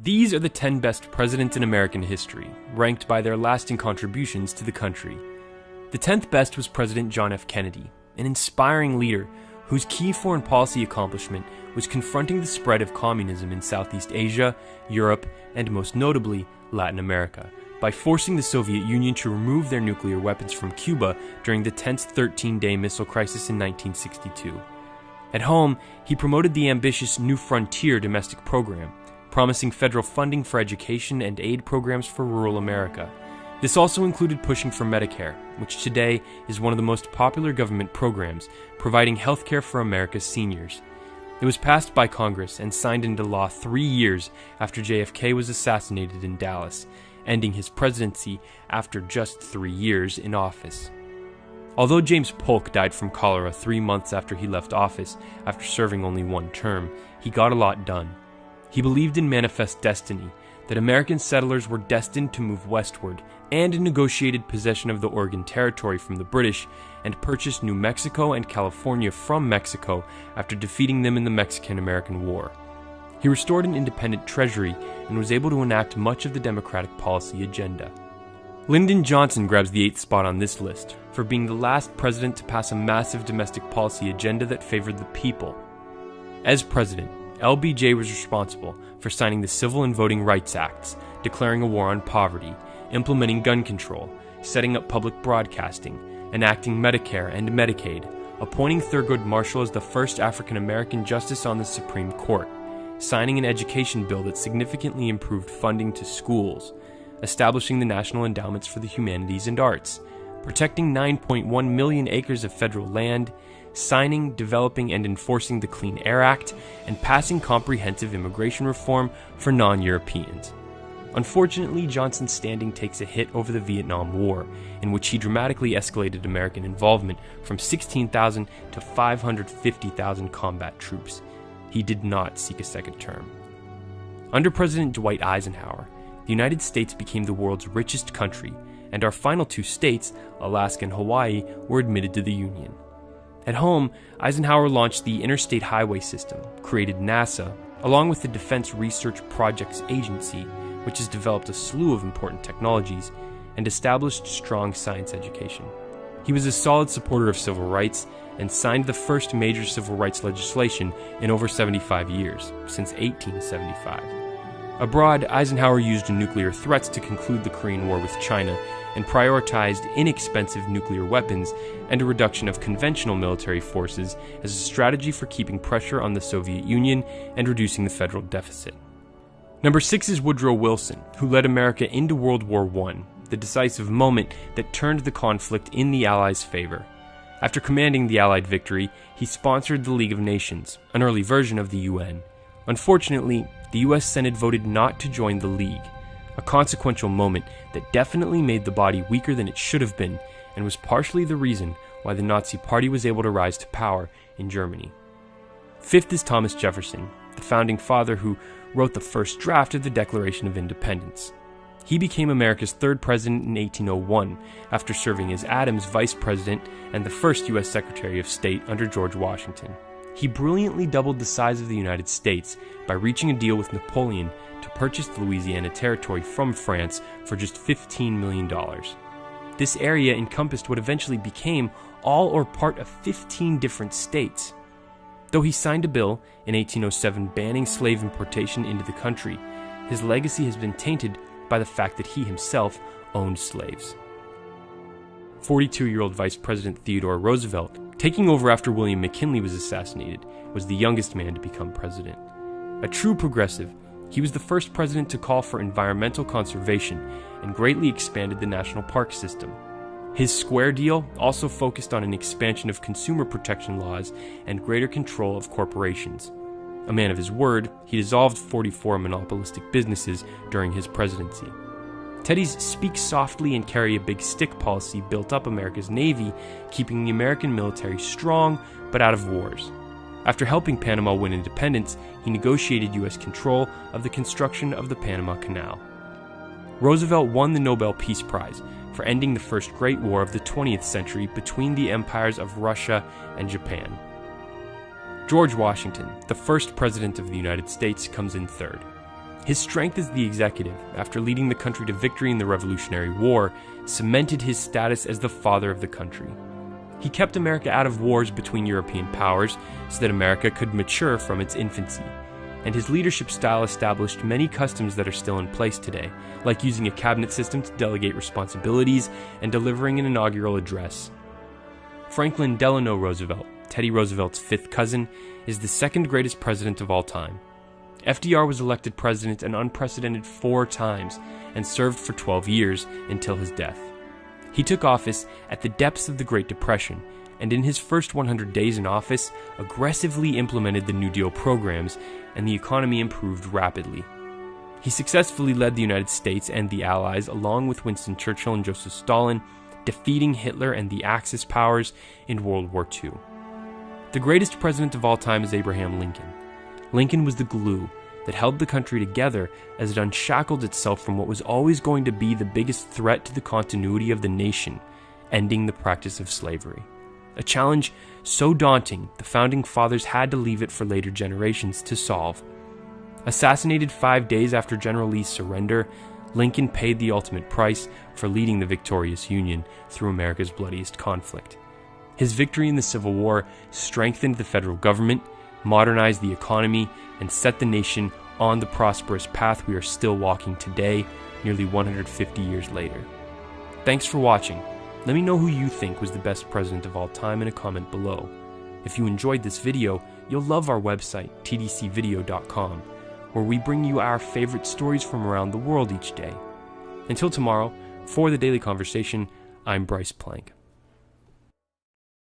These are the 10 best presidents in American history, ranked by their lasting contributions to the country. The 10th best was President John F. Kennedy, an inspiring leader whose key foreign policy accomplishment was confronting the spread of communism in Southeast Asia, Europe, and most notably, Latin America, by forcing the Soviet Union to remove their nuclear weapons from Cuba during the tense 13-day missile crisis in 1962. At home, he promoted the ambitious New Frontier domestic program, promising federal funding for education and aid programs for rural America. This also included pushing for Medicare, which today is one of the most popular government programs, providing health care for America's seniors. It was passed by Congress and signed into law 3 years after JFK was assassinated in Dallas, ending his presidency after just 3 years in office. Although James Polk died from cholera 3 months after he left office after serving only 1 term, he got a lot done. He believed in manifest destiny, that American settlers were destined to move westward, and negotiated possession of the Oregon Territory from the British and purchased New Mexico and California from Mexico after defeating them in the Mexican-American War. He restored an independent treasury and was able to enact much of the Democratic policy agenda. Lyndon Johnson grabs the 8th spot on this list for being the last president to pass a massive domestic policy agenda that favored the people. As president, LBJ was responsible for signing the Civil and Voting Rights Acts, declaring a war on poverty, implementing gun control, setting up public broadcasting, enacting Medicare and Medicaid, appointing Thurgood Marshall as the first African-American justice on the Supreme Court, signing an education bill that significantly improved funding to schools, establishing the National Endowments for the Humanities and Arts, protecting 9.1 million acres of federal land, signing, developing, and enforcing the Clean Air Act, and passing comprehensive immigration reform for non-Europeans. Unfortunately, Johnson's standing takes a hit over the Vietnam War, in which he dramatically escalated American involvement from 16,000 to 550,000 combat troops. He did not seek a second term. Under President Dwight Eisenhower, the United States became the world's richest country, and our final 2 states, Alaska and Hawaii, were admitted to the Union. At home, Eisenhower launched the Interstate Highway System, created NASA, along with the Defense Research Projects Agency, which has developed a slew of important technologies, and established strong science education. He was a solid supporter of civil rights and signed the first major civil rights legislation in over 75 years, since 1875. Abroad, Eisenhower used nuclear threats to conclude the Korean War with China and prioritized inexpensive nuclear weapons and a reduction of conventional military forces as a strategy for keeping pressure on the Soviet Union and reducing the federal deficit. Number 6 is Woodrow Wilson, who led America into World War I, the decisive moment that turned the conflict in the Allies' favor. After commanding the Allied victory, he sponsored the League of Nations, an early version of the UN. Unfortunately, the US Senate voted not to join the League, a consequential moment that definitely made the body weaker than it should have been and was partially the reason why the Nazi Party was able to rise to power in Germany. 5th is Thomas Jefferson, the founding father who wrote the first draft of the Declaration of Independence. He became America's 3rd president in 1801 after serving as Adams' vice president and the first U.S. Secretary of State under George Washington. He brilliantly doubled the size of the United States by reaching a deal with Napoleon to purchase the Louisiana Territory from France for just $15 million. This area encompassed what eventually became all or part of 15 different states. Though he signed a bill in 1807 banning slave importation into the country, his legacy has been tainted by the fact that he himself owned slaves. 42-year-old Vice President Theodore Roosevelt, taking over after William McKinley was assassinated, was the youngest man to become president. A true progressive, he was the first president to call for environmental conservation and greatly expanded the national park system. His Square Deal also focused on an expansion of consumer protection laws and greater control of corporations. A man of his word, he dissolved 44 monopolistic businesses during his presidency. Teddy's speak softly and carry a big stick policy built up America's Navy, keeping the American military strong but out of wars. After helping Panama win independence, he negotiated U.S. control of the construction of the Panama Canal. Roosevelt won the Nobel Peace Prize for ending the first Great War of the 20th century between the empires of Russia and Japan. George Washington, the first president of the United States, comes in 3rd. His strength as the executive, after leading the country to victory in the Revolutionary War, cemented his status as the father of the country. He kept America out of wars between European powers so that America could mature from its infancy. And his leadership style established many customs that are still in place today, like using a cabinet system to delegate responsibilities and delivering an inaugural address. Franklin Delano Roosevelt, Teddy Roosevelt's fifth cousin, is the second greatest president of all time. FDR was elected president an unprecedented 4 times and served for 12 years until his death. He took office at the depths of the Great Depression, and in his first 100 days in office, aggressively implemented the New Deal programs, and the economy improved rapidly. He successfully led the United States and the Allies, along with Winston Churchill and Joseph Stalin, defeating Hitler and the Axis powers in World War II. The greatest president of all time is Abraham Lincoln. Lincoln was the glue that held the country together as it unshackled itself from what was always going to be the biggest threat to the continuity of the nation, ending the practice of slavery. A challenge so daunting, the Founding Fathers had to leave it for later generations to solve. Assassinated 5 days after General Lee's surrender, Lincoln paid the ultimate price for leading the victorious Union through America's bloodiest conflict. His victory in the Civil War strengthened the federal government, modernized the economy, and set the nation on the prosperous path we are still walking today, nearly 150 years later. Thanks for watching. Let me know who you think was the best president of all time in a comment below. If you enjoyed this video, you'll love our website, tdcvideo.com, where we bring you our favorite stories from around the world each day. Until tomorrow, for The Daily Conversation, I'm Bryce Plank.